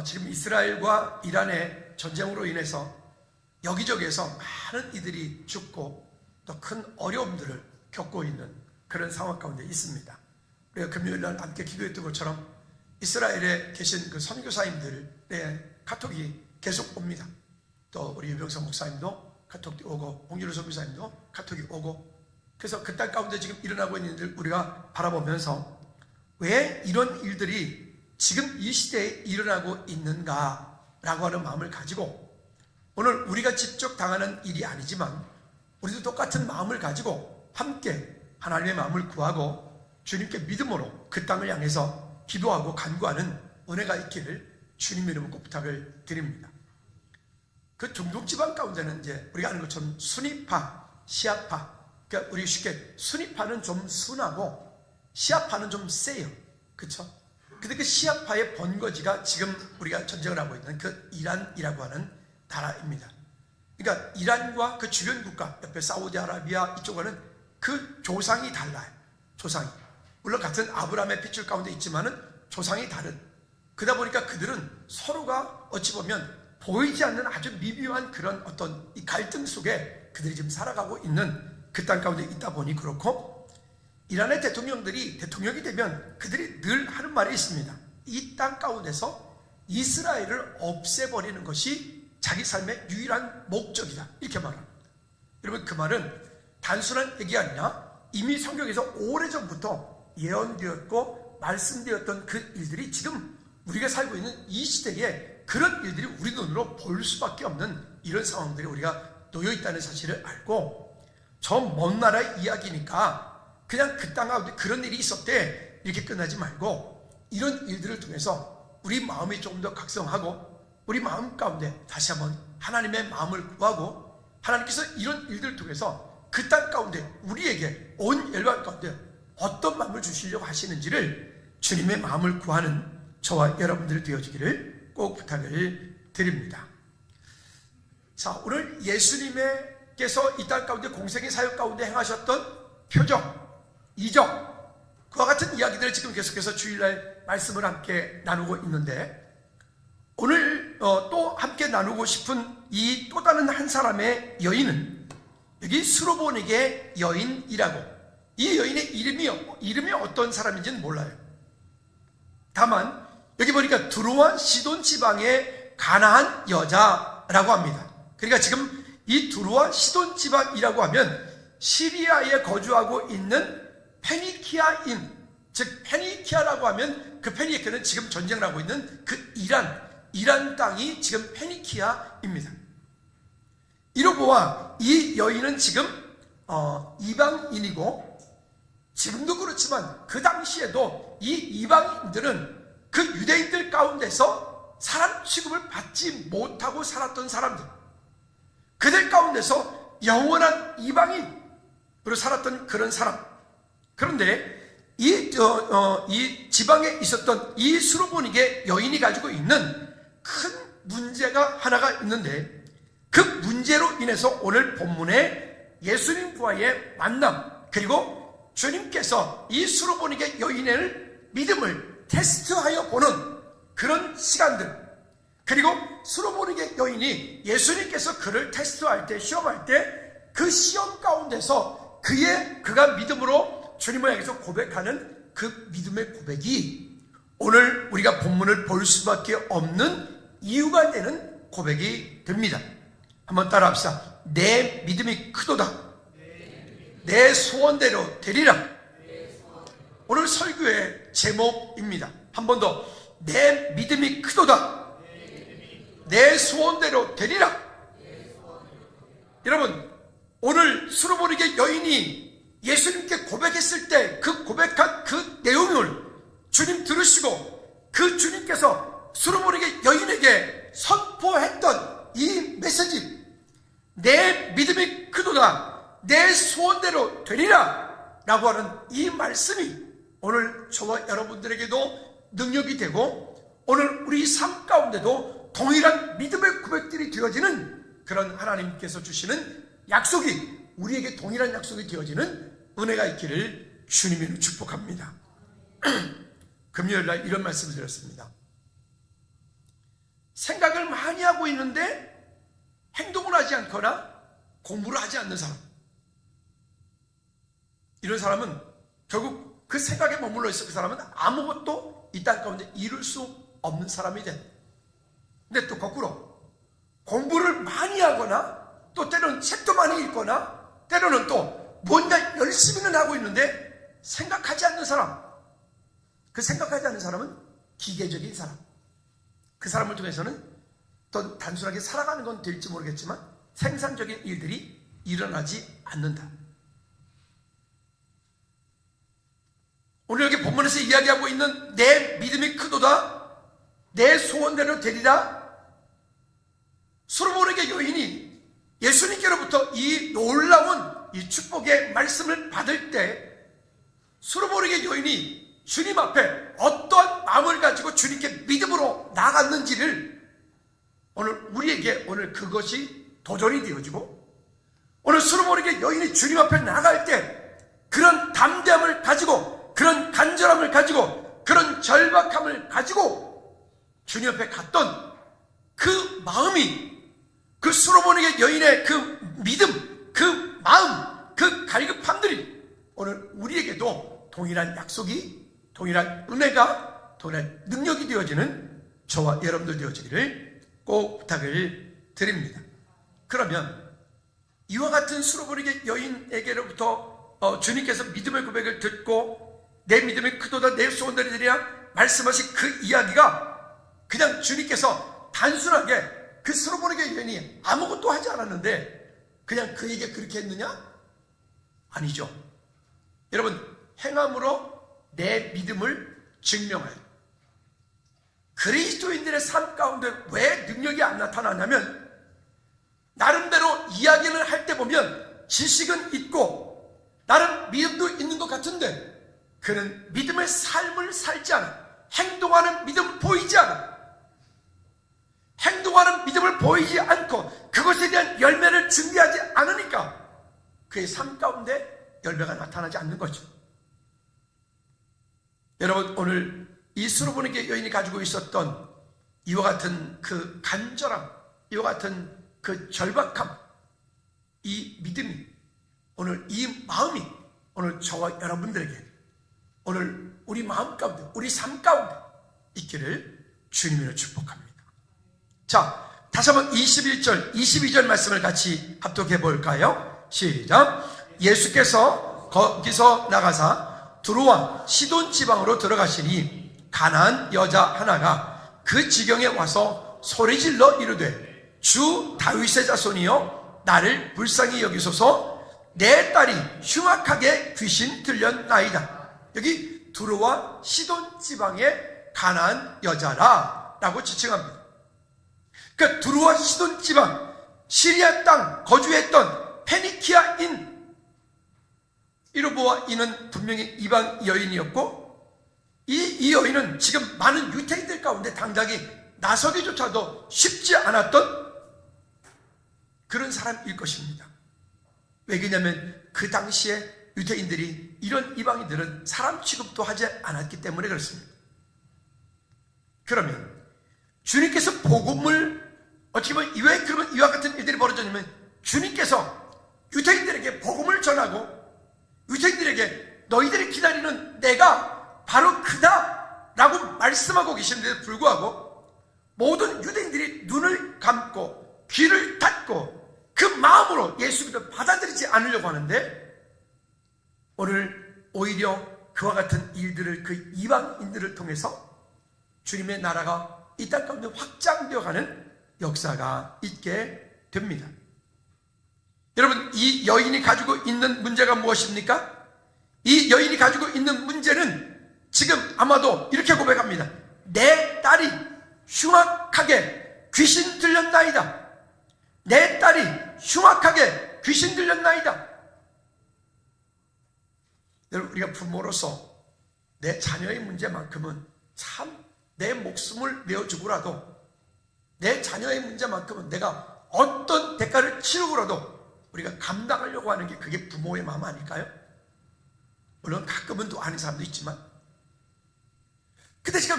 지금 이스라엘과 이란의 전쟁으로 인해서 여기저기에서 많은 이들이 죽고 또 큰 어려움들을 겪고 있는 그런 상황 가운데 있습니다. 우리가 금요일날 함께 기도했던 것처럼 이스라엘에 계신 그 선교사님들의 카톡이 계속 옵니다. 또 우리 유병성 목사님도 카톡이 오고 홍준호 선교사님도 카톡이 오고, 그래서 그 땅 가운데 지금 일어나고 있는 일들 우리가 바라보면서 왜 이런 일들이 지금 이 시대에 일어나고 있는가라고 하는 마음을 가지고, 오늘 우리가 직접 당하는 일이 아니지만 우리도 똑같은 마음을 가지고 함께 하나님의 마음을 구하고 주님께 믿음으로 그 땅을 향해서 기도하고 간구하는 은혜가 있기를 주님 이름으로 꼭 부탁을 드립니다. 그 중동 지방 가운데는 이제 우리가 아는 것처럼 순위파, 시아파, 그러니까 우리 쉽게 순위파는 좀 순하고 시아파는 좀 세요. 그렇죠? 근데 그 시아파의 번거지가 지금 우리가 전쟁을 하고 있는 그 이란이라고 하는 나라입니다. 그러니까 이란과 그 주변 국가, 옆에 사우디아라비아 이쪽은 그 조상이 달라요. 조상이. 물론 같은 아브라함의 핏줄 가운데 있지만은 조상이 다른. 그러다 보니까 그들은 서로가 어찌 보면 보이지 않는 아주 미묘한 그런 어떤 이 갈등 속에 그들이 지금 살아가고 있는 그 땅 가운데 있다 보니 그렇고, 이란의 대통령들이 대통령이 되면 그들이 늘 하는 말이 있습니다. 이 땅 가운데서 이스라엘을 없애버리는 것이 자기 삶의 유일한 목적이다, 이렇게 말합니다. 여러분, 그 말은 단순한 얘기가 아니라 이미 성경에서 오래전부터 예언되었고 말씀되었던 그 일들이 지금 우리가 살고 있는 이 시대에 그런 일들이 우리 눈으로 볼 수밖에 없는 이런 상황들이 우리가 놓여 있다는 사실을 알고, 저 먼 나라의 이야기니까 그냥 그 땅 가운데 그런 일이 있었대 이렇게 끝나지 말고, 이런 일들을 통해서 우리 마음이 조금 더 각성하고 우리 마음 가운데 다시 한번 하나님의 마음을 구하고, 하나님께서 이런 일들을 통해서 그 땅 가운데 우리에게 온 열방 가운데 어떤 마음을 주시려고 하시는지를 주님의 마음을 구하는 저와 여러분들이 되어지기를 꼭 부탁을 드립니다. 자, 오늘 예수님께서 이 땅 가운데 공생의 사역 가운데 행하셨던 표적, 이적, 그와 같은 이야기들을 지금 계속해서 주일날 말씀을 함께 나누고 있는데, 오늘 또 함께 나누고 싶은 이 또 다른 한 사람의 여인은 여기 수로보닉의 여인이라고, 이 여인의 이름이 어떤 사람인지는 몰라요. 다만 여기 보니까 두로와 시돈 지방의 가나안 여자라고 합니다. 그러니까 지금 이 두로와 시돈 지방이라고 하면 시리아에 거주하고 있는 페니키아인, 즉 페니키아라고 하면 그 페니키아는 지금 전쟁을 하고 있는 그 이란 땅이 지금 페니키아입니다. 이로 보아 이 여인은 지금 이방인이고, 지금도 그렇지만 그 당시에도 이 이방인들은 그 유대인들 가운데서 사람 취급을 받지 못하고 살았던 사람들, 그들 가운데서 영원한 이방인으로 살았던 그런 사람. 그런데 이 지방에 있었던 이 수로보닉의 여인이 가지고 있는 큰 문제가 하나가 있는데, 그 문제로 인해서 오늘 본문에 예수님과의 만남, 그리고 주님께서 이 수로보닉의 여인의 믿음을 테스트하여 보는 그런 시간들, 그리고 수로보닉의 여인이 예수님께서 그를 테스트할 때, 시험할 때 그 시험 가운데서 그가 믿음으로 주님을 향해서 고백하는 그 믿음의 고백이 오늘 우리가 본문을 볼 수밖에 없는 이유가 되는 고백이 됩니다. 한번 따라합시다. 내 믿음이 크도다. 내 소원대로 되리라. 오늘 설교의 제목입니다. 한 번 더. 내 믿음이 크도다. 내 소원대로 되리라. 여러분, 오늘 수로보닉의 여인이 예수님께 고백했을 때 그 고백한 그 내용을 주님 들으시고, 그 주님께서 수로보닉의 여인에게 선포했던 이 메시지, 내 믿음이 크도다, 내 소원대로 되리라 라고 하는 이 말씀이 오늘 저와 여러분들에게도 능력이 되고, 오늘 우리 삶 가운데도 동일한 믿음의 고백들이 되어지는 그런 하나님께서 주시는 약속이, 우리에게 동일한 약속이 되어지는 은혜가 있기를 주님이 축복합니다. 금요일날 이런 말씀을 드렸습니다. 생각을 많이 하고 있는데 행동을 하지 않거나 공부를 하지 않는 사람, 이런 사람은 결국 그 생각에 머물러 있어 그 사람은 아무것도 이 땅 가운데 이룰 수 없는 사람이 돼. 근데 또 거꾸로 공부를 많이 하거나 또 때로는 책도 많이 읽거나 때로는 또 뭔가 열심히는 하고 있는데 생각하지 않는 사람, 그 생각하지 않는 사람은 기계적인 사람, 그 사람을 통해서는 또 단순하게 살아가는 건 될지 모르겠지만 생산적인 일들이 일어나지 않는다. 오늘 여기 본문에서 이야기하고 있는 내 믿음이 크도다, 내 소원대로 되리라. 솔로몬에게 여인이 예수님께로부터 이 놀라운 이 축복의 말씀을 받을 때 솔로몬에게 여인이 주님 앞에 어떠한 마음을 가지고 주님께 믿음으로 나갔는지를 오늘 우리에게 오늘 그것이 도전이 되어지고, 오늘 솔로몬에게 여인이 주님 앞에 나갈 때 그런 담대함을 가지고, 그런 간절함을 가지고, 그런 절박함을 가지고 주님 앞에 갔던 그 마음이, 그 솔로몬에게 여인의 그 믿음, 그 마음, 그 갈급함들이 오늘 우리에게도 동일한 약속이, 동일한 은혜가, 동일한 능력이 되어지는 저와 여러분들 되어지기를 꼭 부탁을 드립니다. 그러면 이와 같은 솔로몬에게 여인에게로부터 주님께서 믿음의 고백을 듣고 내 믿음이 크도다, 내 소원대로 되리라 말씀하신 그 이야기가 그냥 주님께서 단순하게 그 솔로몬에게 여인이 아무것도 하지 않았는데 그냥 그에게 그렇게 했느냐? 아니죠. 여러분, 행함으로 내 믿음을 증명해요. 그리스도인들의 삶 가운데 왜 능력이 안 나타나냐면, 나름대로 이야기를 할 때 보면 지식은 있고 나름 믿음도 있는 것 같은데 그는 믿음의 삶을 살지 않아. 행동하는 믿음 보이지 않아. 행동하는 믿음을 보이지 않고 그것에 대한 열매를 준비하지 않으니까 그의 삶 가운데 열매가 나타나지 않는 거죠. 여러분, 오늘 이 솔로몬에게 여인이 가지고 있었던 이와 같은 그 간절함, 이와 같은 그 절박함, 이 믿음이, 오늘 이 마음이 오늘 저와 여러분들에게 오늘 우리 마음 가운데, 우리 삶 가운데 있기를 주님으로 축복합니다. 자, 다시 한번 21절, 22절 말씀을 같이 합독해 볼까요? 시작. 예수께서 거기서 나가사 두로와 시돈 지방으로 들어가시니 가나안 여자 하나가 그 지경에 와서 소리질러 이르되 주 다윗의 자손이여 나를 불쌍히 여기소서, 내 딸이 흉악하게 귀신 들렸나이다. 여기 두로와 시돈 지방의 가나안 여자라 라고 지칭합니다. 그러니까 두로와 시돈 지방, 시리아 땅 거주했던 페니키아인, 이로 보아 이는 분명히 이방 여인이었고, 이 여인은 지금 많은 유대인들 가운데 당장이 나서기조차도 쉽지 않았던 그런 사람일 것입니다. 왜 그러냐면 그 당시에 유대인들이 이런 이방인들은 사람 취급도 하지 않았기 때문에 그렇습니다. 그러면 주님께서 복음을 어떻게 보면 왜 그러면 이와 같은 일들이 벌어졌냐면, 주님께서 유대인들에게 복음을 전하고 유대인들에게 너희들이 기다리는 내가 바로 그다 라고 말씀하고 계시는데도 불구하고 모든 유대인들이 눈을 감고 귀를 닫고 그 마음으로 예수 그리스도를 받아들이지 않으려고 하는데, 오늘 오히려 그와 같은 일들을 그 이방인들을 통해서 주님의 나라가 이 땅 가운데 확장되어가는 역사가 있게 됩니다. 여러분, 이 여인이 가지고 있는 문제가 무엇입니까? 이 여인이 가지고 있는 문제는 지금 아마도 이렇게 고백합니다. 내 딸이 흉악하게 귀신 들렸나이다. 내 딸이 흉악하게 귀신 들렸나이다. 여러분, 우리가 부모로서 내 자녀의 문제만큼은 참 내 목숨을 내어주고라도, 내 자녀의 문제만큼은 내가 어떤 대가를 치르고라도 우리가 감당하려고 하는 게 그게 부모의 마음 아닐까요? 물론 가끔은 또 아닌 사람도 있지만, 근데 지금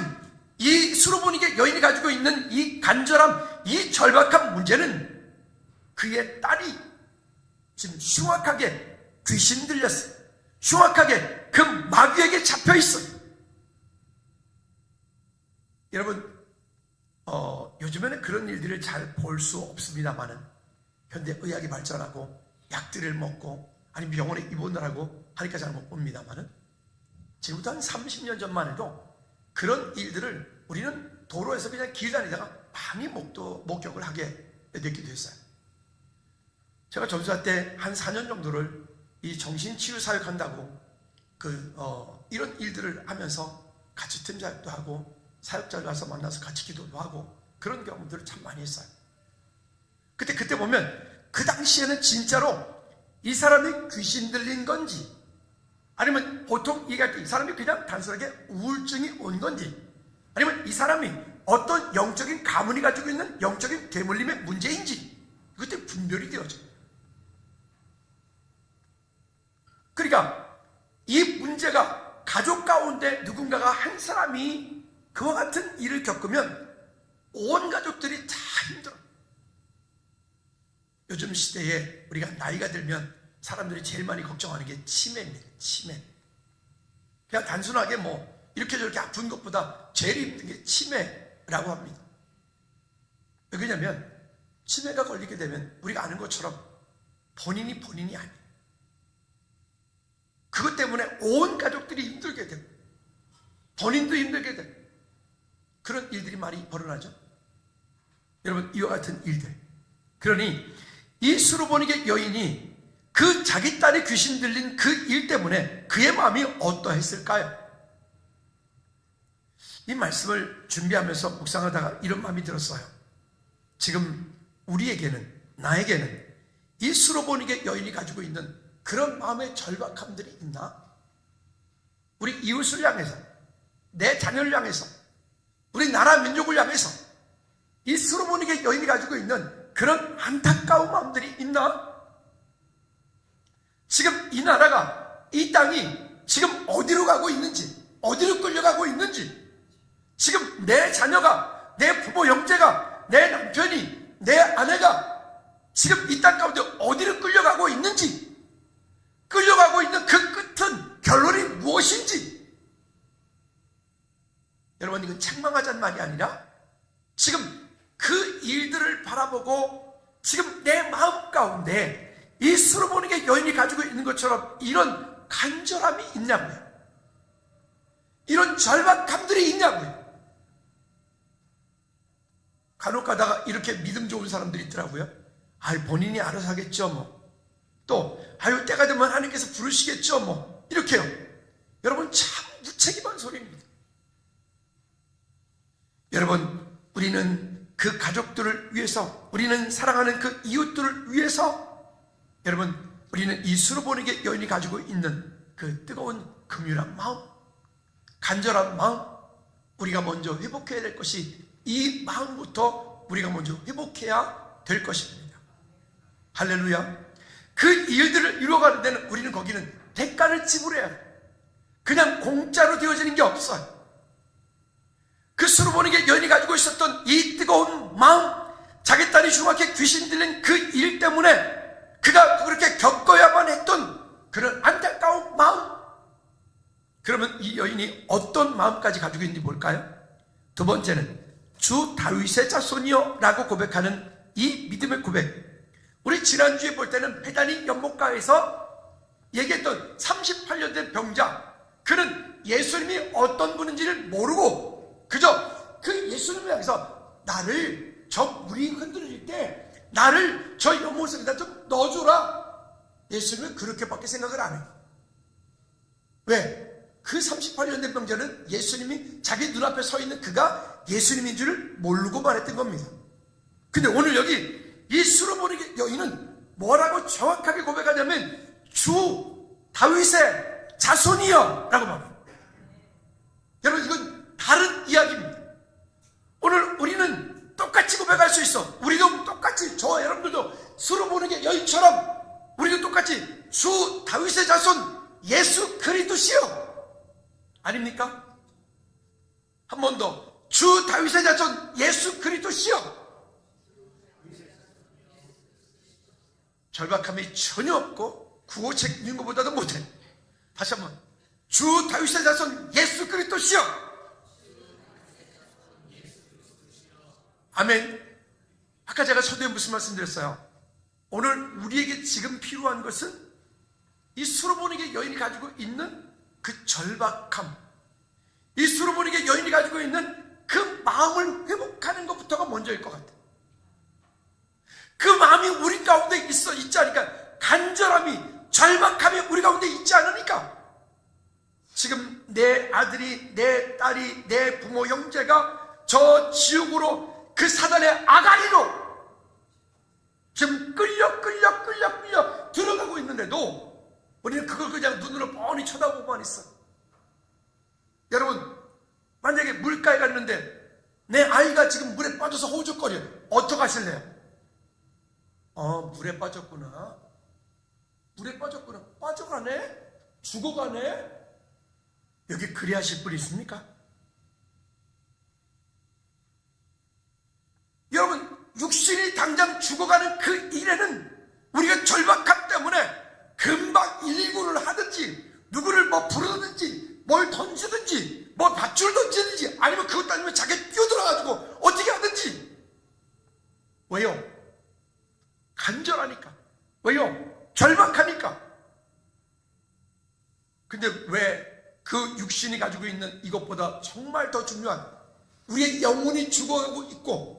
이 수로보니게 여인이 가지고 있는 이 간절함, 이 절박한 문제는 그의 딸이 지금 흉악하게 귀신 들렸어요. 흉악하게 그 마귀에게 잡혀 있어요. 여러분, 요즘에는 그런 일들을 잘 볼 수 없습니다만은, 현대 의학이 발전하고 약들을 먹고 아니면 병원에 입원을 하고 하니까 잘 못 봅니다만은, 지금부터 한 30년 전만 해도 그런 일들을 우리는 도로에서 그냥 길 다니다가 많이 목격을 하게 됐기도 했어요. 제가 전수할 때 한 4년 정도를 이 정신치유 사역한다고 이런 일들을 하면서 같이 팀 사역도 하고 사역자를 가서 만나서 같이 기도도 하고 그런 경험들을 참 많이 했어요. 그때 보면 그 당시에는 진짜로 이 사람이 귀신 들린 건지, 아니면 보통 얘기할 때 이 사람이 그냥 단순하게 우울증이 온 건지, 아니면 이 사람이 어떤 영적인 가문이 가지고 있는 영적인 대물림의 문제인지, 그때 분별이 되어져요. 그러니까 이 문제가 가족 가운데 누군가가 한 사람이 그와 같은 일을 겪으면 온 가족들이 다 힘들어요. 요즘 시대에 우리가 나이가 들면 사람들이 제일 많이 걱정하는 게 치매입니다. 치매. 그냥 단순하게 이렇게 저렇게 아픈 것보다 제일 힘든 게 치매라고 합니다. 왜 그러냐면 치매가 걸리게 되면 우리가 아는 것처럼 본인이 아니에요. 그것 때문에 온 가족들이 힘들게 되고 본인도 힘들게 되고 그런 일들이 많이 벌어나죠. 여러분, 이와 같은 일들. 그러니 이 수로보니게 여인이 그 자기 딸이 귀신 들린 그 일 때문에 그의 마음이 어떠했을까요? 이 말씀을 준비하면서 묵상하다가 이런 마음이 들었어요. 지금 우리에게는, 나에게는 이 수로보니게 여인이 가지고 있는 그런 마음의 절박함들이 있나? 우리 이웃을 향해서, 내 자녀를 향해서, 우리 나라 민족을 향해서 이 수로보니게 여인이 가지고 있는 그런 안타까운 마음들이 있나? 지금 이 나라가, 이 땅이 지금 어디로 가고 있는지, 어디로 끌려가고 있는지, 지금 내 자녀가, 내 부모 형제가, 내 남편이, 내 아내가 지금 이 땅 가운데 어디로 끌려가고 있는지, 끌려가고 있는 그 끝은 결론이 무엇인지. 여러분, 이건 책망하자는 말이 아니라 지금 그 일들을 바라보고 지금 내 마음 가운데 이 수로보니게 여인이 가지고 있는 것처럼 이런 간절함이 있냐고요. 이런 절박함들이 있냐고요. 간혹 가다가 이렇게 믿음 좋은 사람들이 있더라고요. 본인이 알아서 하겠죠 또 때가 되면 하나님께서 부르시겠죠 이렇게요. 여러분, 참 무책임한 소리입니다. 여러분, 우리는 그 가족들을 위해서, 우리는 사랑하는 그 이웃들을 위해서, 여러분, 우리는 이 수로보니게 여인이 가지고 있는 그 뜨거운 긍휼한 마음, 간절한 마음, 우리가 먼저 회복해야 될 것이 이 마음부터 우리가 먼저 회복해야 될 것입니다. 할렐루야. 그 일들을 이루어가는 데는 우리는 거기는 대가를 지불해야 해요. 그냥 공짜로 되어지는 게 없어요. 그 수로보니게 여인이 가지고 있었던 이 뜨거운 마음, 자기 딸이 흉악하게 귀신 들린 그 일 때문에 그가 그렇게 겪어야만 했던 그런 안타까운 마음. 그러면 이 여인이 어떤 마음까지 가지고 있는지 볼까요? 두 번째는 주 다윗의 자손이여 라고 고백하는 이 믿음의 고백. 우리 지난주에 볼 때는 페다니 연못가에서 얘기했던 38년 된 병자, 그는 예수님이 어떤 분인지를 모르고 그저 그 예수님을 향해서 나를 저 물이 흔들릴 때 나를 저 연못에다 좀 넣어줘라. 예수님은 그렇게밖에 생각을 안 해요. 왜? 그 38년 된 병자는 예수님이 자기 눈앞에 서 있는 그가 예수님인 줄을 모르고 말했던 겁니다. 근데 오늘 여기 이 수로보니게 여인은 뭐라고 정확하게 고백하냐면 주 다윗의 자손이여 라고 말합니다. 여러분, 이건 다른 이야기입니다. 오늘 우리는 똑같이 고백할 수 있어. 우리도 똑같이, 저와 여러분들도 수로보니게 여인처럼 우리도 똑같이 주 다윗의 자손 예수 그리스도시여 아닙니까? 한 번 더 주 다윗의 자손 예수 그리스도시여. 절박함이 전혀 없고 구호책 읽는 것보다도 못해. 다시 한번, 주 다윗의 자손 예수 그리스도시여. 아멘. 아까 제가 서두에 무슨 말씀 드렸어요? 오늘 우리에게 지금 필요한 것은 이 수로보니게 여인이 가지고 있는 그 절박함, 이 수로보니게 여인이 가지고 있는 그 마음을 회복하는 것부터가 먼저일 것 같아요. 그 마음이 우리 가운데 있지 않으니까, 간절함이, 절박함이 우리 가운데 있지 않으니까, 지금 내 아들이, 내 딸이, 내 부모, 형제가 저 지옥으로, 그 사단의 아가리로 지금 끌려 들어가고 있는데도 우리는 그걸 그냥 눈으로 뻔히 쳐다보고만 있어. 여러분, 만약에 물가에 갔는데 내 아이가 지금 물에 빠져서 허우적거려. 어떡하실래요? 물에 빠졌구나. 물에 빠졌구나. 빠져가네? 죽어가네? 여기 그리하실 분이 있습니까? 여러분, 육신이 당장 죽어가는 그 일에는 우리가 절박함 때문에 금방 일군을 하든지, 누구를 뭐 부르든지, 뭘 던지든지, 뭐 밧줄 던지든지, 아니면 그것도 아니면 자기 뛰어들어가지고 어떻게 하든지. 왜요? 간절하니까. 왜요? 절박하니까. 근데 왜 그 육신이 가지고 있는 이것보다 정말 더 중요한 우리의 영혼이 죽어가고 있고,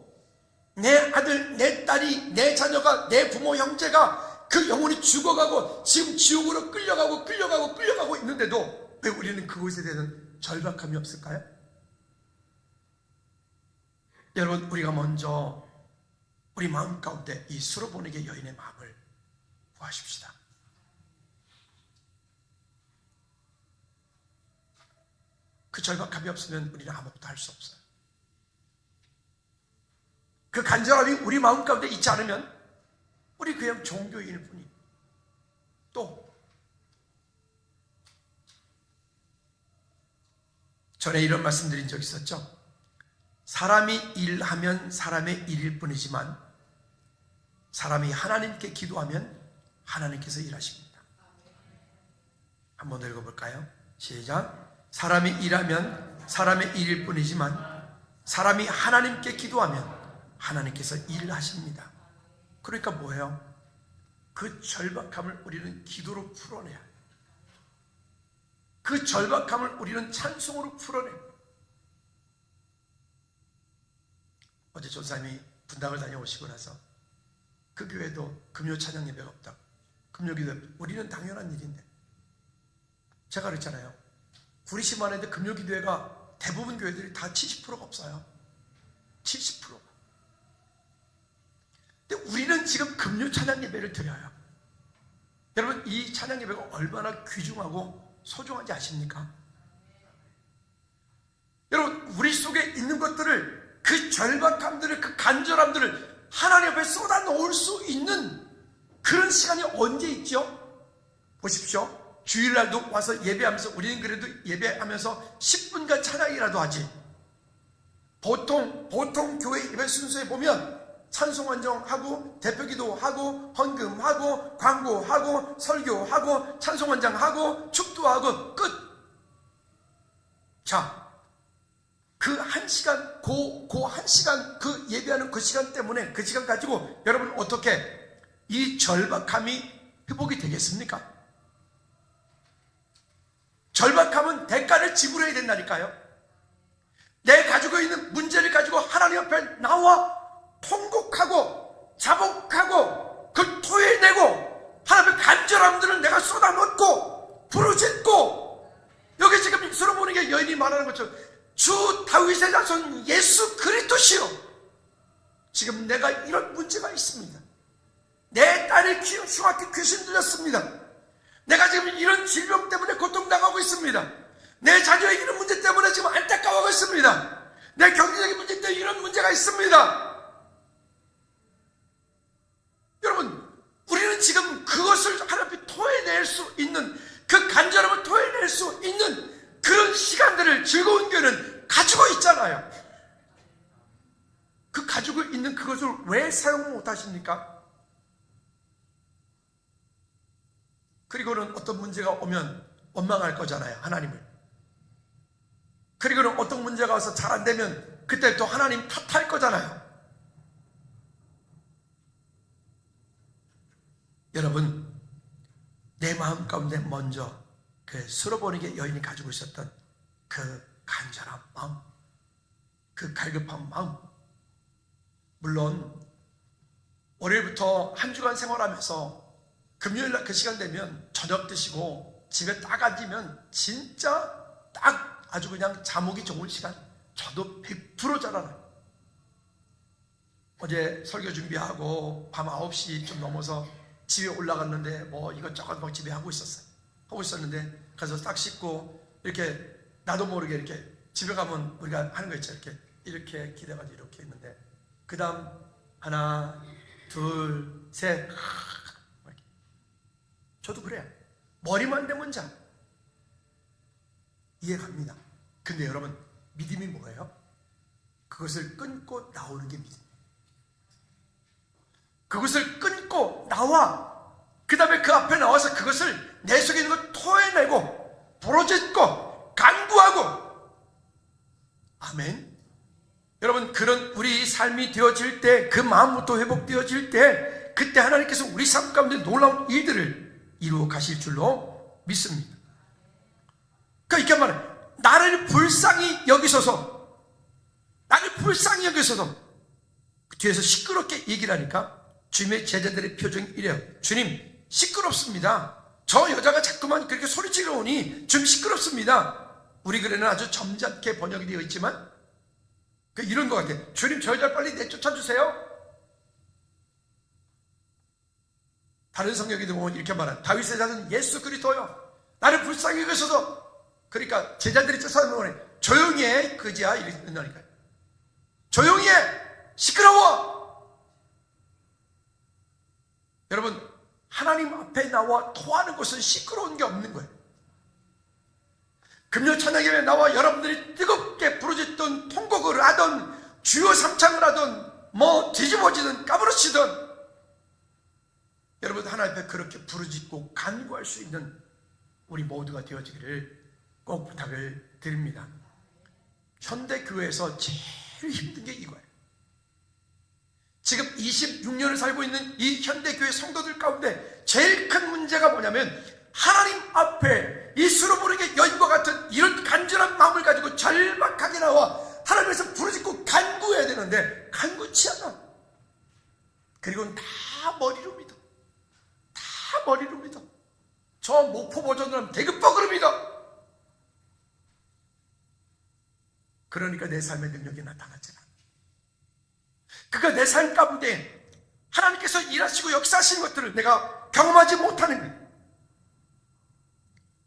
내 아들, 내 딸이, 내 자녀가, 내 부모, 형제가 그 영혼이 죽어가고 지금 지옥으로 끌려가고 있는데도 왜 우리는 그것에 대한 절박함이 없을까요? 여러분, 우리가 먼저 우리 마음 가운데 이 수로보니게 여인의 마음을 구하십시다. 그 절박함이 없으면 우리는 아무것도 할 수 없어요. 그 간절함이 우리 마음 가운데 있지 않으면 우리 그냥 종교인일 뿐이에요. 또 전에 이런 말씀 드린 적 있었죠. 사람이 일하면 사람의 일일 뿐이지만 사람이 하나님께 기도하면 하나님께서 일하십니다. 한번 더 읽어볼까요? 시작. 사람이 일하면 사람의 일일 뿐이지만 사람이 하나님께 기도하면 하나님께서 일하십니다. 그러니까 뭐예요? 그 절박함을 우리는 기도로 풀어내야 해요. 그 절박함을 우리는 찬송으로 풀어내야 해요. 어제 전사님이 분당을 다녀오시고 나서 그 교회도 금요 찬양 예배가 없다고. 금요기도 우리는 당연한 일인데, 제가 그랬잖아요. 구리시만 해도 금요기도회가 대부분 교회들이 다 70%가 없어요. 70%가. 근데 우리는 지금 금요 찬양 예배를 드려요. 여러분, 이 찬양 예배가 얼마나 귀중하고 소중한지 아십니까? 여러분, 우리 속에 있는 것들을, 그 절박함들을, 그 간절함들을 하나님 앞에 쏟아 놓을 수 있는 그런 시간이 언제 있죠? 보십시오. 주일날도 와서 예배하면서, 우리는 그래도 예배하면서 10분간 찬양이라도 하지. 보통 교회 예배 순서에 보면 찬송원정하고 대표기도하고 헌금하고 광고하고 설교하고 찬송원장하고 축도하고 끝. 자, 그 한 시간, 한 시간, 그 예배하는 그 시간 때문에, 그 시간 가지고 여러분 어떻게 이 절박함이 회복이 되겠습니까? 절박함은 대가를 지불해야 된다니까요. 내 가지고 있는 문제를 가지고 하나님 앞에 나와 통곡하고 자복하고 그 토해내고 하나님 앞에 간절함들을 내가 쏟아놓고 부르짖고, 여기 지금 수로보니게 여인이 말하는 것처럼 주 다윗의 자손 예수 그리스도시여, 지금 내가 이런 문제가 있습니다. 내 딸이 흉악히 귀신 들렸습니다. 내가 지금 이런 질병 때문에 고통당하고 있습니다. 내 자녀의 이런 문제 때문에 지금 안타까워하고 있습니다. 내 경제적인 문제 때문에 이런 문제가 있습니다. 여러분, 우리는 지금 그것을 하나님 앞에 토해낼 수 있는, 그 간절함을 토해낼 수 있는 그런 시간들을 즐거운 교회는 가지고 있잖아요. 가지고 있는 그것을 왜 사용 못하십니까? 그리고는 어떤 문제가 오면 원망할 거잖아요, 하나님을. 그리고는 어떤 문제가 와서 잘 안 되면 그때 또 하나님 탓할 거잖아요. 여러분, 내 마음 가운데 먼저 그 수로보니게 여인이 가지고 있었던 그 간절한 마음, 그 갈급한 마음, 물론 월요일부터 한 주간 생활하면서 금요일날 그 시간 되면 저녁 드시고 집에 딱 앉으면 진짜 딱 아주 그냥 잠오기 좋은 시간, 저도 100% 잘 알아요. 어제 설교 준비하고 밤 9시 좀 넘어서 집에 올라갔는데 뭐 이것저것 막 집에 하고 있었는데 가서 딱 씻고 이렇게 나도 모르게 이렇게 집에 가면 우리가 하는 거 있죠. 이렇게 기대가지고 이렇게 있는데 그 다음 하나 둘 셋, 저도 그래요. 머리만 대면 자 이해갑니다. 근데 여러분, 믿음이 뭐예요? 그것을 끊고 나오는 게 믿음이에요. 그것을 끊고 나와 그 다음에 그 앞에 나와서 그것을 내 속에 있는 걸 토해내고 부러짓고 간구하고, 아멘. 여러분, 그런 우리 삶이 되어질 때, 그 마음부터 회복되어질 때, 그때 하나님께서 우리 삶 가운데 놀라운 일들을 이루어 가실 줄로 믿습니다. 그러니까 이렇게 말해, 나를 불쌍히 여기소서, 나를 불쌍히 여기소서. 뒤에서 시끄럽게 얘기를 하니까 주님의 제자들의 표정이 이래요. 주님, 시끄럽습니다. 저 여자가 자꾸만 그렇게 소리치러 오니 좀 시끄럽습니다. 우리 글에는 아주 점잖게 번역이 되어 있지만 이런 것 같아요. 주님, 저 여자를 빨리 내쫓아주세요. 다른 성경에도 보면 이렇게 말합니다. 다윗의 자손 예수 그리스도요, 나를 불쌍히 여기소서. 그러니까 제자들이 쫓아오는 거네. 조용히 해, 그지야. 이러니까요. 조용히 해, 시끄러워. 여러분, 하나님 앞에 나와 토하는 것은 시끄러운 게 없는 거예요. 금요 찬양예배에 나와 여러분들이 뜨겁게 부르짖던 통곡을 하던 주여 삼창을 하던 뭐 뒤집어지든 까무러치든, 여러분 하나님 앞에 그렇게 부르짖고 간구할 수 있는 우리 모두가 되어지기를 꼭 부탁을 드립니다. 현대교회에서 제일 힘든 게 이거예요. 지금 26년을 살고 있는 이 현대교회 성도들 가운데 제일 큰 문제가 뭐냐면, 하나님 앞에 이 수로보르게 여인과 같은 이런 간절한 마음을 가지고 절박하게 나와 하나님께서 부르짖고 간구해야 되는데 간구치 않아. 그리고는 다 머리로 믿어. 다 머리로 믿어. 저 목포 버전으로 하면 대급박으로 믿어. 그러니까 내 삶의 능력이 나타나지 않아. 그러니까 내 삶 가운데 하나님께서 일하시고 역사하시는 것들을 내가 경험하지 못하는 거예요.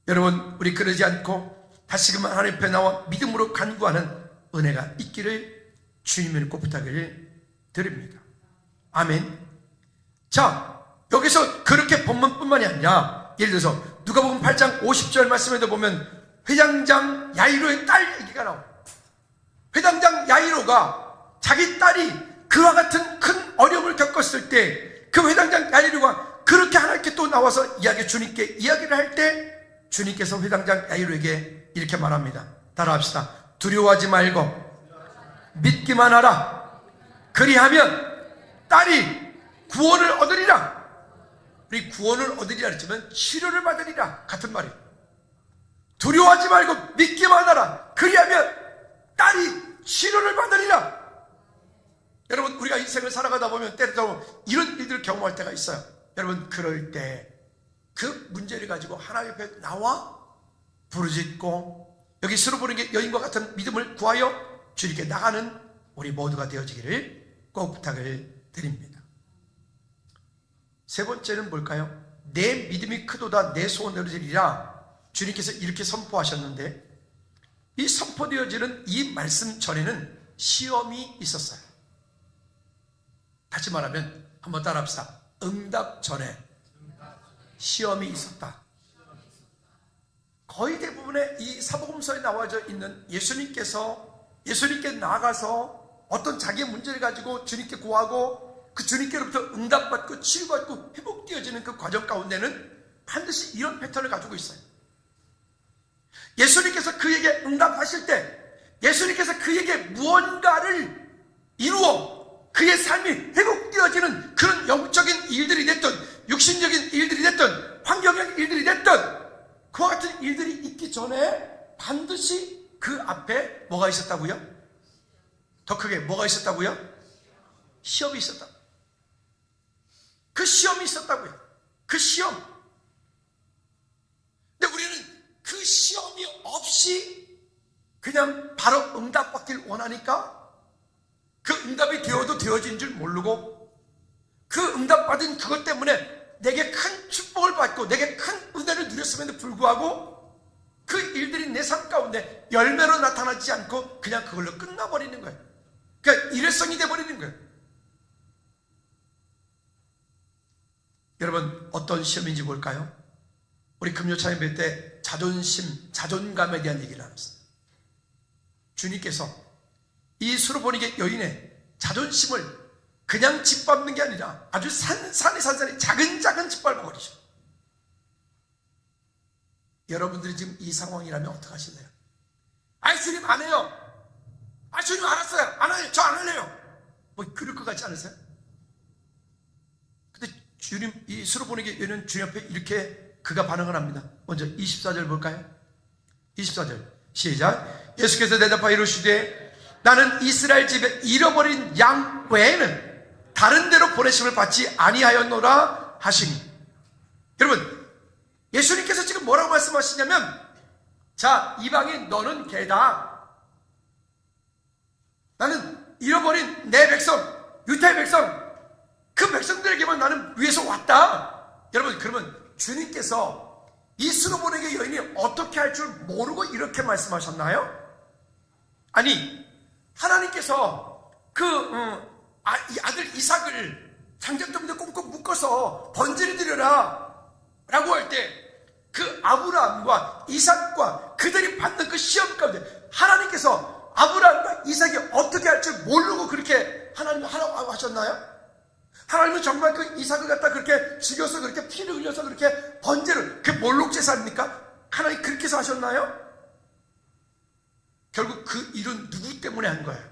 여러분, 우리 그러지 않고 다시금 하나님 앞에 나와 믿음으로 간구하는 은혜가 있기를 주님을 꼭 부탁을 드립니다. 아멘. 자, 여기서 그렇게 본문뿐만이 아니라 예를 들어서 누가복음 8장 50절 말씀에도 보면 회당장 야이로의 딸 얘기가 나와요. 회당장 야이로가 자기 딸이 그와 같은 큰 어려움을 겪었을 때 그 회당장 야이로가 그렇게 하나님께 또 나와서 주님께 이야기를 할 때 주님께서 회당장 야이로에게 이렇게 말합니다. 따라합시다. 두려워하지 말고 믿기만 하라. 그리하면 딸이 구원을 얻으리라. 우리 구원을 얻으리라 했지만 치료를 받으리라 같은 말이에요. 두려워하지 말고 믿기만 하라. 그리하면 딸이 치료를 받으리라. 여러분, 우리가 인생을 살아가다 보면 때로도 이런 일들을 경험할 때가 있어요. 여러분, 그럴 때 그 문제를 가지고 하나님 앞에 나와 부르짖고 여기 수로보르게 여인과 같은 믿음을 구하여 주님께 나가는 우리 모두가 되어지기를 꼭 부탁을 드립니다. 세 번째는 뭘까요? 내 믿음이 크도다 내 소원대로 되리라. 주님께서 이렇게 선포하셨는데, 이 선포되어지는 이 말씀 전에는 시험이 있었어요. 다시 말하면 한번 따라합시다. 응답 전에 시험이 있었다. 거의 대부분의 이 사복음서에 나와져 있는 예수님께 나아가서 어떤 자기의 문제를 가지고 주님께 고하고 그 주님께로부터 응답받고 치유받고 회복되어지는 그 과정 가운데는 반드시 이런 패턴을 가지고 있어요. 예수님께서 그에게 응답하실 때, 예수님께서 그에게 무언가를 이루어 그의 삶이 회복되어지는 그런 영적인 일들이 됐든 육신적인 일들이 됐든 환경적 일들이 됐든 그와 같은 일들이 있기 전에 반드시 그 앞에 뭐가 있었다고요? 더 크게 뭐가 있었다고요? 시험이 있었다. 그 시험이 있었다고요. 그 시험. 근데 우리는 그 시험이 없이 그냥 바로 응답받길 원하니까 그 응답이 되어도 되어진 줄 모르고 그 응답받은 그것 때문에 내게 큰 축복을 받고 내게 큰 은혜를 누렸음에도 불구하고 그 일들이 내 삶 가운데 열매로 나타나지 않고 그냥 그걸로 끝나버리는 거예요. 그러니까 일회성이 돼버리는 거예요. 여러분, 어떤 시험인지 볼까요? 우리 금요차에 뵐 때 자존심, 자존감에 대한 얘기를 나눴어요. 주님께서 이 수로보니게 여인의 자존심을 그냥 짓밟는 게 아니라 아주 산산이 작은 짓밟아 버리죠. 여러분들이 지금 이 상황이라면 어떡하실래요? 아이, 주님 안 해요. 아, 주님 알았어요. 안 해요. 저 안 할래요. 뭐 그럴 것 같지 않으세요? 근데 주님, 이 수로보니게 여인은 주님 앞에 이렇게 그가 반응을 합니다. 먼저 24절 볼까요? 24절 시작. 예수께서 대답하여 이르시되 나는 이스라엘 집에 잃어버린 양 외에는 다른 데로 보내심을 받지 아니하였노라 하시니. 여러분, 예수님께서 지금 뭐라고 말씀하시냐면, 자, 이방인 너는 개다. 나는 잃어버린 내 백성, 유다의 백성, 그 백성들에게만 나는 위에서 왔다. 여러분, 그러면 주님께서 이 수로보니게 여인이 어떻게 할 줄 모르고 이렇게 말씀하셨나요? 아니, 하나님께서 이 아들 이삭을 장작더미에 꽁꽁 묶어서 번제를 드려라 라고 할 때 그 아브라함과 이삭과 그들이 받는 그 시험 가운데 하나님께서 아브라함과 이삭이 어떻게 할 줄 모르고 그렇게 하나님 하라고 하셨나요? 하나님은 정말 그 이삭을 갖다 그렇게 죽여서 그렇게 피를 흘려서 그렇게 번제를, 그 몰록 제사입니까? 하나님 그렇게 해서 하셨나요? 결국 그 일은 누구 때문에 한 거예요?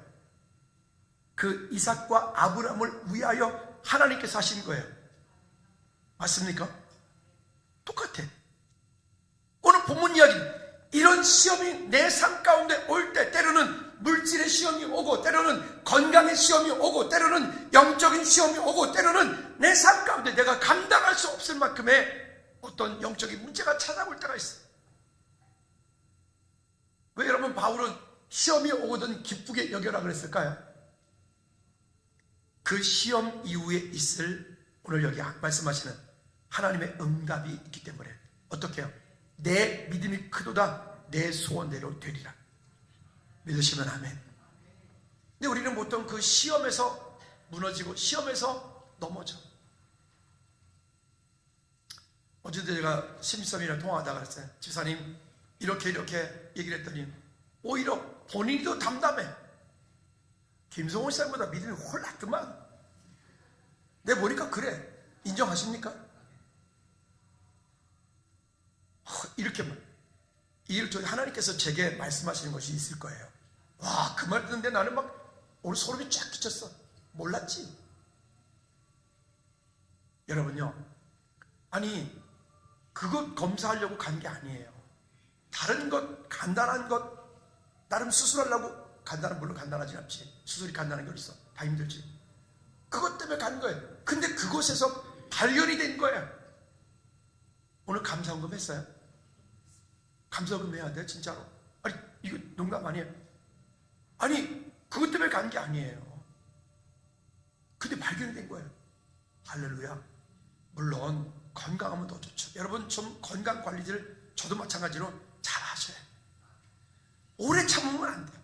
그 이삭과 아브라함을 위하여 하나님께서 하신 거예요. 맞습니까? 똑같아. 오늘 본문 이야기, 이런 시험이 내 삶 가운데 올 때 때로는 물질의 시험이 오고 때로는 건강의 시험이 오고 때로는 영적인 시험이 오고 때로는 내 삶 가운데 내가 감당할 수 없을 만큼의 어떤 영적인 문제가 찾아올 때가 있어요. 왜 여러분 바울은 시험이 오거든 기쁘게 여겨라 그랬을까요? 그 시험 이후에 있을 오늘 여기 말씀하시는 하나님의 응답이 있기 때문에 어떻게 해요? 내 믿음이 크도다 내 소원대로 되리라. 믿으시면 아멘. 근데 우리는 보통 그 시험에서 무너지고 시험에서 넘어져. 어제도 제가 심수님이랑 통화하다가 그랬어요. 집사님 이렇게 얘기를 했더니 오히려 본인도 담담해. 김성훈 씨보다 믿음이 훨 낫더만. 내 보니까 그래. 인정하십니까? 이렇게만. 하나님께서 제게 말씀하시는 것이 있을 거예요. 와, 그 말 듣는데 나는 막 오늘 소름이 쫙 끼쳤어. 몰랐지? 여러분요, 아니 그것 검사하려고 간 게 아니에요. 다른 것, 간단한 것 나름 수술하려고 물론 간단하진 않지. 수술이 간단한 게 어딨어. 다 힘들지. 그것 때문에 간 거예요. 근데 그곳에서 발견이 된 거예요. 오늘 감사원금 했어요? 감사원금 해야 돼 진짜로. 아니 이거 농담 아니에요. 아니 그것 때문에 간 게 아니에요. 근데 발견이 된 거예요. 할렐루야. 물론 건강하면 더 좋죠. 여러분 좀 건강 관리를 저도 마찬가지로 잘 하셔야 해요. 오래 참으면 안 돼요.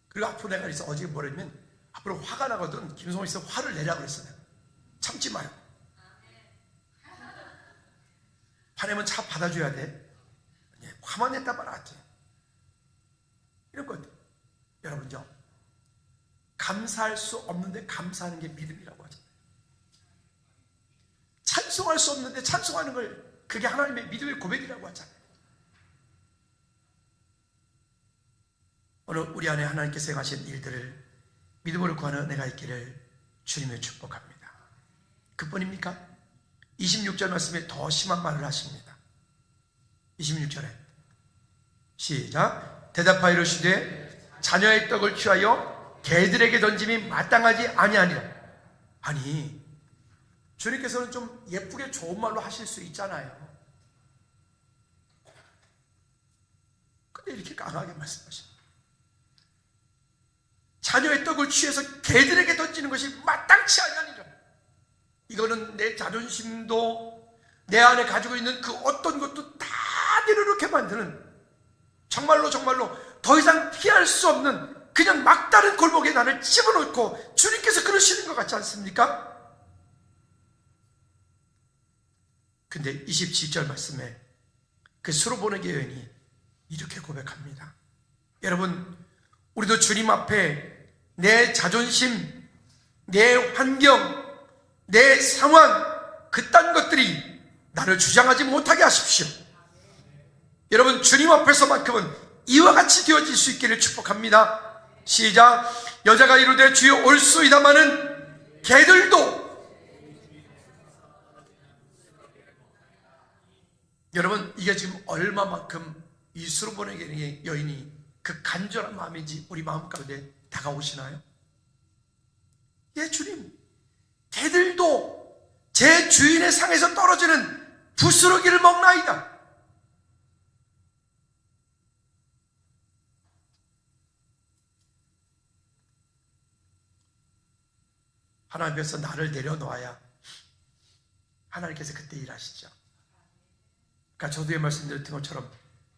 그리고 앞으로 내가 그래서 어제 뭐랬냐면 앞으로 화가 나거든 김성호 씨가 화를 내라 그랬어요. 참지 마요. 화내면 차 받아줘야 돼. 화만 냈다 말았지. 이런 것들. 여러분요, 감사할 수 없는데 감사하는 게 믿음이라고 하잖아요. 찬송할 수 없는데 찬송하는 걸, 그게 하나님의 믿음의 고백이라고 하잖아요. 오늘 우리 안에 하나님께서 행하신 일들을 믿음으로 구하는 은혜가 있기를 주님을 축복합니다. 그뿐입니까? 26절 말씀에 더 심한 말을 하십니다. 26절에 시작. 대답하여 이르시되 자녀의 떡을 취하여 개들에게 던짐이 마땅하지 아니하니라. 아니, 주님께서는 좀 예쁘게 좋은 말로 하실 수 있잖아요. 근데 이렇게 강하게 말씀하십니다. 자녀의 떡을 취해서 개들에게 던지는 것이 마땅치 아니하니라. 이거는 내 자존심도, 내 안에 가지고 있는 그 어떤 것도 다 내려놓게 만드는, 정말로 더 이상 피할 수 없는 그냥 막다른 골목에 나를 집어넣고 주님께서 그러시는 것 같지 않습니까? 근데 27절 말씀에 그 수로보내기 여인이 이렇게 고백합니다. 여러분, 우리도 주님 앞에 내 자존심, 내 환경, 내 상황, 그딴 것들이 나를 주장하지 못하게 하십시오. 여러분, 주님 앞에서만큼은 이와 같이 되어질 수 있기를 축복합니다. 시작. 여자가 이르되 주여 올소이다마는 개들도. 여러분, 이게 지금 얼마만큼 이 수로보내기 여인이 그 간절한 마음인지 우리 마음 가운데 다가오시나요? 예, 주님, 개들도 제 주인의 상에서 떨어지는 부스러기를 먹나이다. 하나님께서 나를 내려놓아야 하나님께서 그때 일하시죠. 그러니까 저도의 말씀드렸던 것처럼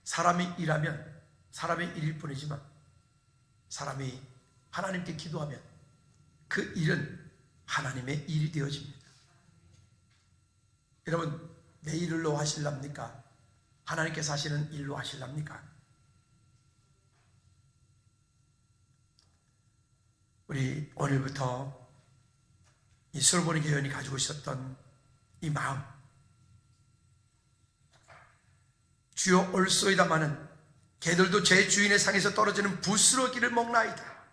사람이 일하면 사람의 일일 뿐이지만 사람이 하나님께 기도하면 그 일은 하나님의 일이 되어집니다. 여러분, 내 일로 하실랍니까? 하나님께서 하시는 일로 하실랍니까? 우리 오늘부터 이 수로보내기 여인이 가지고 있었던 이 마음, 주여 올소이다마는 개들도 제 주인의 상에서 떨어지는 부스러기를 먹나이다.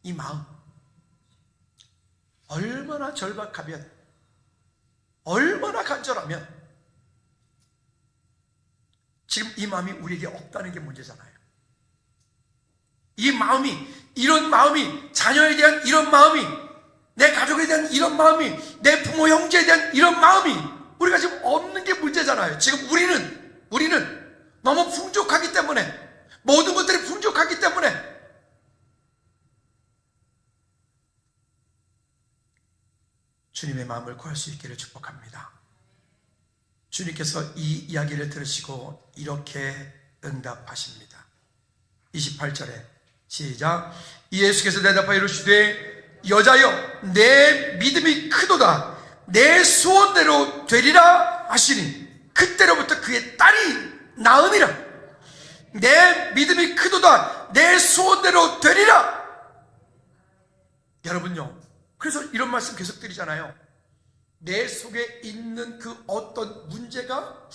이 마음, 얼마나 절박하면, 얼마나 간절하면 지금 이 마음이 우리에게 없다는 게 문제잖아요. 이 마음이, 이런 마음이, 자녀에 대한 이런 마음이, 내 가족에 대한 이런 마음이, 내 부모 형제에 대한 이런 마음이 우리가 지금 없는 게 문제잖아요. 지금 우리는 너무 풍족하기 때문에, 모든 것들이 풍족하기 때문에 주님의 마음을 구할 수 있기를 축복합니다. 주님께서 이 이야기를 들으시고 이렇게 응답하십니다. 28절에 시작. 예수께서 대답하여 이르시되 여자여 내 믿음이 크도다. 내 소원대로 되리라 하시니 그때로부터 그의 딸이 나으니라. 내 믿음이 크도다. 내 소원대로 되리라. 여러분요, 그래서 이런 말씀 계속 드리잖아요. 내 속에 있는 그 어떤 문제가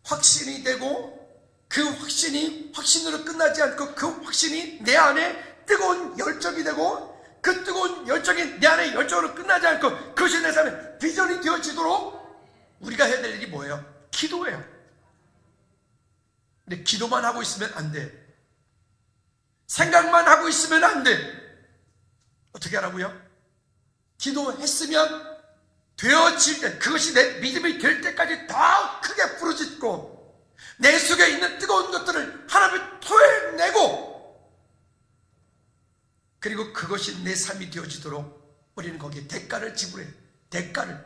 확신이 되고, 그 확신이 확신으로 끝나지 않고 그 확신이 내 안에 뜨거운 열정이 되고, 그 뜨거운 열정이 내 안에 열정으로 끝나지 않고 그것이 내 삶에 비전이 되어지도록 우리가 해야 될 일이 뭐예요? 기도예요. 근데 기도만 하고 있으면 안 돼. 생각만 하고 있으면 안 돼. 어떻게 하라고요? 기도했으면 되어질 때, 그것이 내 믿음이 될 때까지 더 크게 부르짖고 내 속에 있는 뜨거운 것들을 하나님을 토해내고, 그리고 그것이 내 삶이 되어지도록 우리는 거기에 대가를 지불해요. 대가를.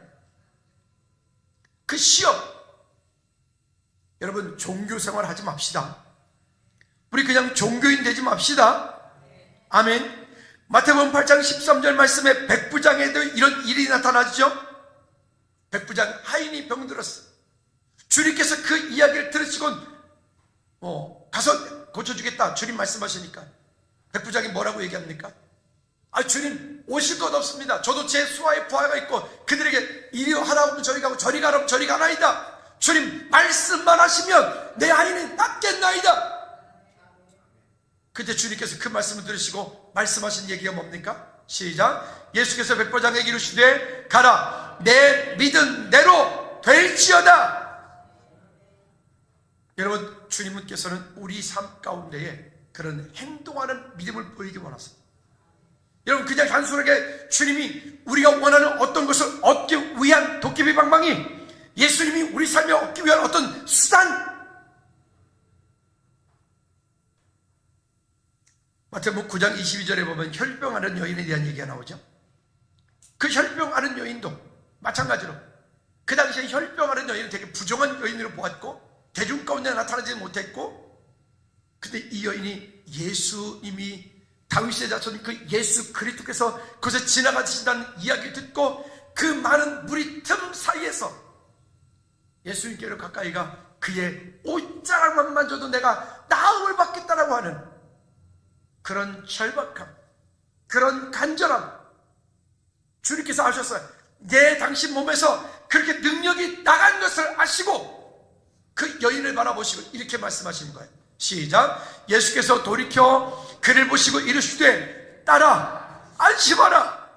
그 시험, 여러분, 종교생활 하지 맙시다. 우리 그냥 종교인 되지 맙시다. 아멘. 마태복음 8장 13절 말씀에 백부장에도 이런 일이 나타나죠. 백부장 하인이 병들었어. 주님께서 그 이야기를 들으시곤 가서 고쳐주겠다 주님 말씀하시니까 백부장이 뭐라고 얘기합니까? 주님 오실 것 없습니다. 저도 제 수하의 부하가 있고 그들에게 이리 하라고 하면 저리 가고 저리 가라고 하면 저리 가나이다. 주님 말씀만 하시면 내 아이는 낫겠나이다. 그때 주님께서 그 말씀을 들으시고 말씀하신 얘기가 뭡니까? 시작. 예수께서 백보장에게 이르시되 가라 내 믿은 대로 될지어다. 여러분, 주님께서는 우리 삶 가운데에 그런 행동하는 믿음을 보이기 원하세요. 여러분, 그냥 단순하게 주님이 우리가 원하는 어떤 것을 얻기 위한 도깨비 방망이, 예수님이 우리 삶에 얻기 위한 어떤 수단, 마태복음 9장 22절에 보면 혈병하는 여인에 대한 얘기가 나오죠. 그 혈병하는 여인도 마찬가지로 그 당시에 혈병하는 여인은 되게 부정한 여인으로 보았고 대중 가운데 나타나지 못했고, 근데 이 여인이 예수님이 다윗의 자손 그 예수 그리스도께서 그곳에 지나가신다는 이야기를 듣고 그 많은 무리 틈 사이에서 예수님께로 가까이 가 그의 옷자락만 만져도 내가 나음을 받겠다라고 하는 그런 절박함, 그런 간절함, 주님께서 아셨어요. 당신 몸에서 그렇게 능력이 나간 것을 아시고 그 여인을 바라보시고 이렇게 말씀하시는 거예요. 시작. 예수께서 돌이켜 그를 보시고 이르시되 따라 안심하라.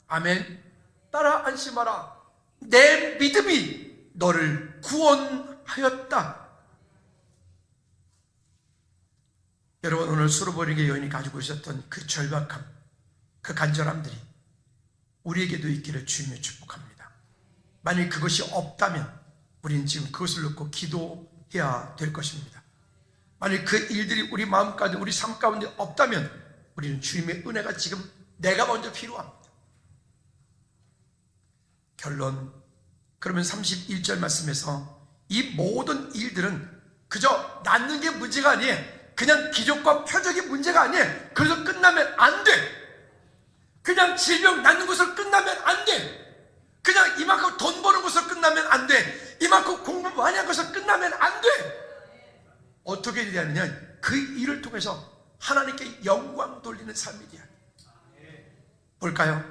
아멘. 따라 안심하라. 내 믿음이 너를 구원하였다. 여러분, 오늘 수로보리게 여인이 가지고 있었던 그 절박함, 그 간절함들이 우리에게도 있기를 주님의 축복합니다. 만약 그것이 없다면 우리는 지금 그것을 놓고 기도해야 될 것입니다. 만약 그 일들이 우리 마음 가운데, 우리 삶 가운데 없다면 우리는 주님의 은혜가 지금 내가 먼저 필요합니다. 결론, 그러면 31절 말씀에서 이 모든 일들은 그저 낳는 게 문제가 아니에요. 그냥 기적과 표적이 문제가 아니에요. 그래서 끝나면 안 돼. 그냥 질병 낫는 것으로 끝나면 안 돼. 그냥 이만큼 돈 버는 것으로 끝나면 안 돼. 이만큼 공부 많이 한 것으로 끝나면 안 돼. 어떻게 돼야 하느냐, 그 일을 통해서 하나님께 영광 돌리는 삶이 돼야 돼. 볼까요?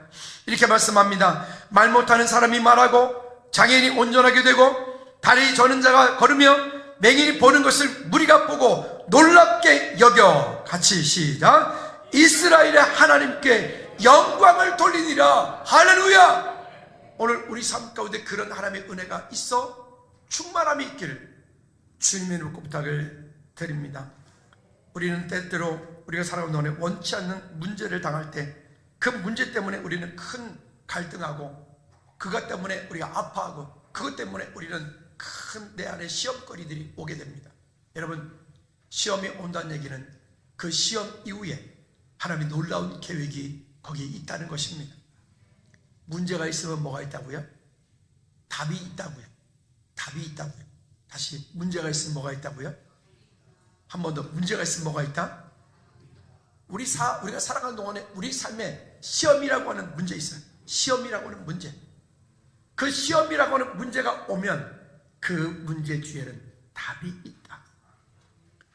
이렇게 말씀합니다. 말 못하는 사람이 말하고 장애인이 온전하게 되고 다리 저는 자가 걸으며 맹인이 보는 것을 무리가 보고 놀랍게 여겨. 같이 시작. 이스라엘의 하나님께 영광을 돌리니라. 할렐루야. 오늘 우리 삶 가운데 그런 하나님의 은혜가 있어 충만함이 있기를 주님의 이름으로 부탁을 드립니다. 우리는 때때로 우리가 살아가는 동안에 원치 않는 문제를 당할 때 그 문제 때문에 우리는 큰 갈등하고, 그것 때문에 우리가 아파하고, 그것 때문에 우리는 큰 내 안에 시험거리들이 오게 됩니다. 여러분, 시험이 온다는 얘기는 그 시험 이후에 하나님의 놀라운 계획이 거기에 있다는 것입니다. 문제가 있으면 뭐가 있다고요? 답이 있다고요. 답이 있다고요. 다시, 문제가 있으면 뭐가 있다고요? 한 번 더, 문제가 있으면 뭐가 있다? 우리가 살아가는 동안에 우리 삶에 시험이라고 하는 문제 있어요. 시험이라고 하는 문제. 그 시험이라고 하는 문제가 오면 그 문제 뒤에는 답이 있다.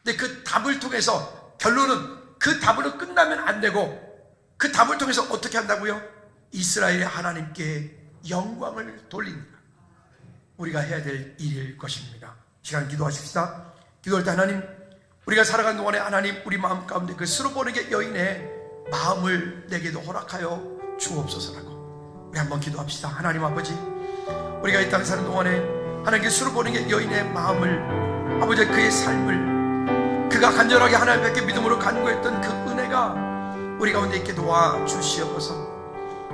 근데 그 답을 통해서 결론은 그 답으로 끝나면 안 되고, 그 답을 통해서 어떻게 한다고요? 이스라엘의 하나님께 영광을 돌립니다. 우리가 해야 될 일일 것입니다. 시간 기도하십시다. 기도할 때 하나님, 우리가 살아가는 동안에 하나님 우리 마음 가운데 그 수로보르게 여인의 마음을 내게도 허락하여 주옵소서라고 우리 한번 기도합시다. 하나님 아버지, 우리가 이 땅에 사는 동안에 하나님께 수로보르게 여인의 마음을, 아버지 그의 삶을, 그가 간절하게 하나님께 믿음으로 간구했던 그 은혜가 우리 가운데 있게 도와주시옵소서.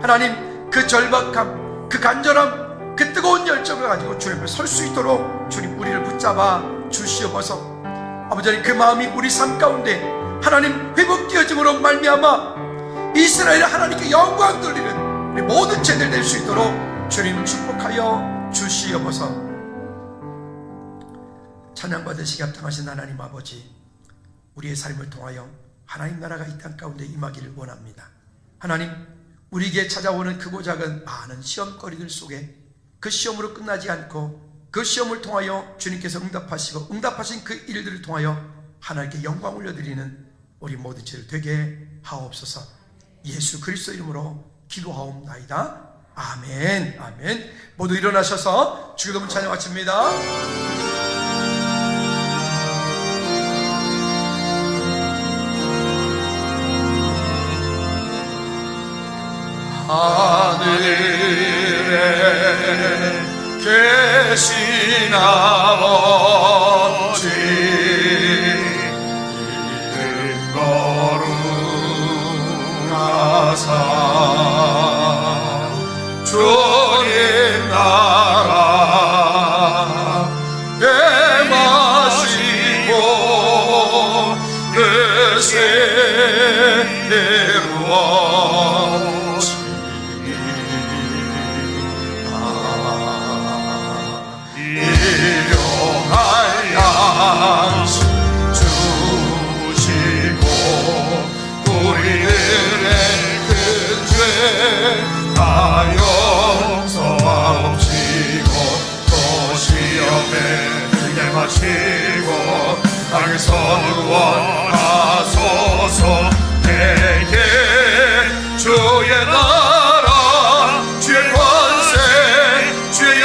하나님, 그 절박함, 그 간절함, 그 뜨거운 열정을 가지고 주님 앞에 설 수 있도록 주님 우리를 붙잡아 주시옵소서. 아버지, 그 마음이 우리 삶 가운데 하나님 회복되어짐으로 말미암아 이스라엘 하나님께 영광 돌리는 우리 모든 죄들 낼 수 있도록 주님 축복하여 주시옵소서. 찬양 받으시기 합당하신 하나님 아버지, 우리의 삶을 통하여 하나님 나라가 이 땅 가운데 임하기를 원합니다. 하나님, 우리에게 찾아오는 크고 작은 많은 시험거리들 속에 그 시험으로 끝나지 않고 그 시험을 통하여 주님께서 응답하시고 응답하신 그 일들을 통하여 하나님께 영광 올려드리는 우리 모든 죄를 되게 하옵소서. 예수 그리스도 이름으로 기도하옵나이다. 아멘. 아멘. 모두 일어나셔서 주기도문 찬양 마칩니다. 하늘에 계신 아버지 이름 거룩하사 주님 나라 대마시고 뜻을 이루어 일용할 양식 주시고 우리들의 큰 죄 다 용서하옵시고 또 시험에 들게 마시고 땅에서 구원하소서. 내게 주의 나라 주의 권세 주의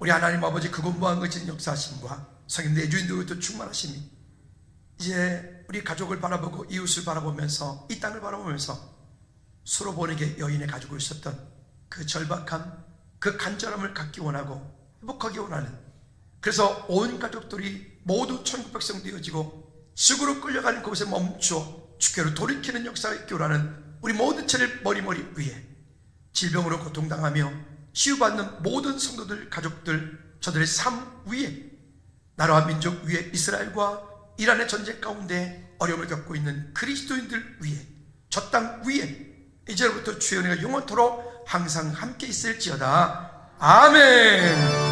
우리 하나님 아버지 그곳 무한거진 역사하심과 성인 내주인들로부터 충만하심이 이제 우리 가족을 바라보고 이웃을 바라보면서 이 땅을 바라보면서 서로 보내게 여인의 가지고 있었던 그 절박함, 그 간절함을 갖기 원하고 회복하기 원하는, 그래서 온 가족들이 모두 천국 백성 되어지고 지구로 끌려가는 그곳에 멈추어 주께로 돌이키는 역사가 있기 원하는 우리 모든 죄를 머리머리 위에 질병으로 고통당하며 치유받는 모든 성도들, 가족들, 저들의 삶 위에, 나라와 민족 위에, 이스라엘과 이란의 전쟁 가운데 어려움을 겪고 있는 그리스도인들 위에, 저 땅 위에 이제부터 주의 은혜가 영원토록 항상 함께 있을지어다. 아멘.